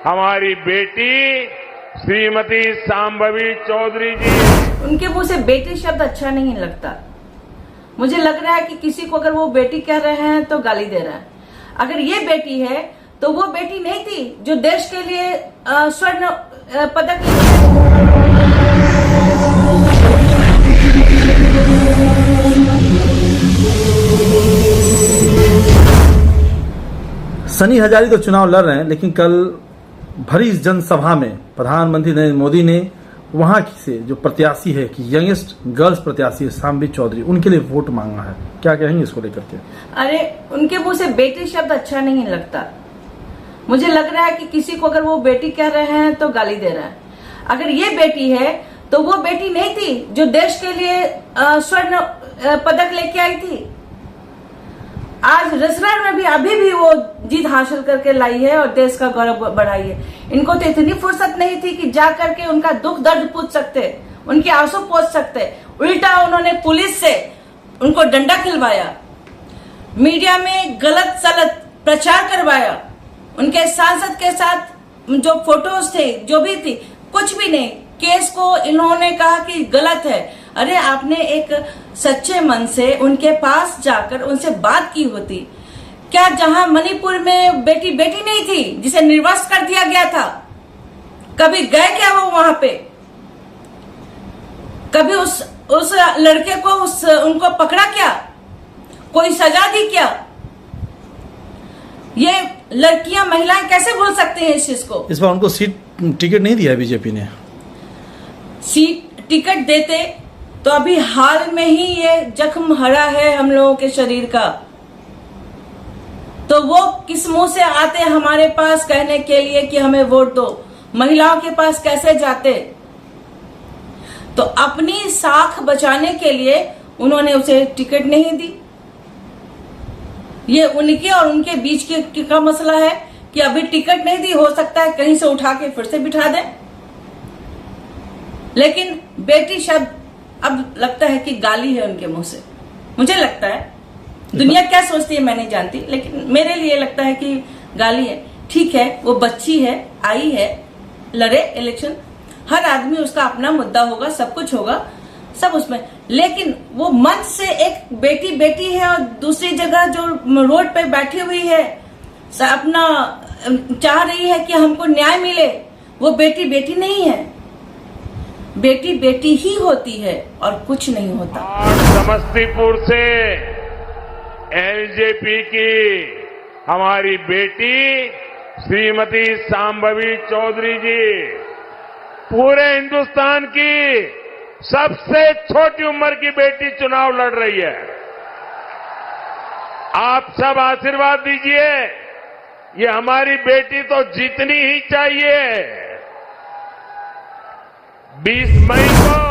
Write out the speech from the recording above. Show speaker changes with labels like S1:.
S1: हमारी बेटी श्रीमती शांभवी चौधरी जी।
S2: उनके मुंह से बेटी शब्द अच्छा नहीं लगता। मुझे लग रहा है कि किसी को अगर वो बेटी कह रहे हैं तो गाली दे रहा है। अगर ये बेटी है तो वो बेटी नहीं थी जो देश के लिए स्वर्ण पदक।
S3: सनी हजारी तो चुनाव लड़ रहे हैं, लेकिन कल भरी इस जनसभा में प्रधानमंत्री नरेंद्र मोदी ने वहां की से जो प्रत्याशी है कि यंगेस्ट गर्ल्स प्रत्याशी है शांभवी चौधरी, उनके लिए वोट मांगा है। क्या कहेंगे इसको लेकर के?
S2: अरे उनके मुंह से बेटी शब्द अच्छा नहीं लगता। मुझे लग रहा है कि किसी को अगर वो बेटी कह रहे हैं तो गाली दे रहा है। अगर ये बेटी है तो वो बेटी नहीं थी जो देश के लिए स्वर्ण पदक लेके आई थी। आज रिजल्ट में भी अभी भी वो जीत हासिल करके लाई है और देश का गौरव बढ़ाई है। इनको तो इतनी फुर्सत नहीं थी कि जा करके उनका दुख दर्द पूछ सकते, उनके आंसू पोंछ सकते। उल्टा उन्होंने पुलिस से उनको डंडा खिलवाया, मीडिया में गलत सलत प्रचार करवाया। उनके सांसद के साथ जो फोटोज थे, जो भी थी, कुछ भी नहीं। केस को इन्होंने कहा कि गलत है। अरे आपने एक सच्चे मन से उनके पास जाकर उनसे बात की होती। क्या जहां मणिपुर में बेटी बेटी नहीं थी जिसे निर्वासित कर दिया गया था, कभी गए क्या वो वहां पे? कभी उस लड़के को उनको पकड़ा क्या? कोई सजा दी क्या? ये लड़कियां महिलाएं कैसे बोल सकते हैं इस चीज को?
S3: इस बार उनको सीट टिकट नहीं दिया बीजेपी ने।
S2: सीट टिकट देते तो अभी हाल में ही ये जख्म हरा है हम लोगों के शरीर का, तो वो किस मुंह से आते हमारे पास कहने के लिए कि हमें वोट दो? महिलाओं के पास कैसे जाते? तो अपनी साख बचाने के लिए उन्होंने उसे टिकट नहीं दी। ये उनके और उनके बीच का मसला है कि अभी टिकट नहीं दी, हो सकता है कहीं से उठा के फिर से बिठा दें। लेकिन बेटी शब्द अब लगता है कि गाली है उनके मुंह से। मुझे लगता है, दुनिया क्या सोचती है मैं नहीं जानती, लेकिन मेरे लिए लगता है कि गाली है। ठीक है, वो बच्ची है, आई है, लड़े इलेक्शन, हर आदमी उसका अपना मुद्दा होगा, सब कुछ होगा, सब उसमें। लेकिन वो मंच से एक बेटी बेटी है और दूसरी जगह जो रोड पे बैठी हुई है अपना चाह रही है कि हमको न्याय मिले, वो बेटी बेटी नहीं है। बेटी बेटी ही होती है और कुछ नहीं होता।
S1: आज समस्तीपुर से एलजेपी की हमारी बेटी श्रीमती शांभवी चौधरी जी पूरे हिंदुस्तान की सबसे छोटी उम्र की बेटी चुनाव लड़ रही है। आप सब आशीर्वाद दीजिए, ये हमारी बेटी तो जीतनी ही चाहिए। 20 मई को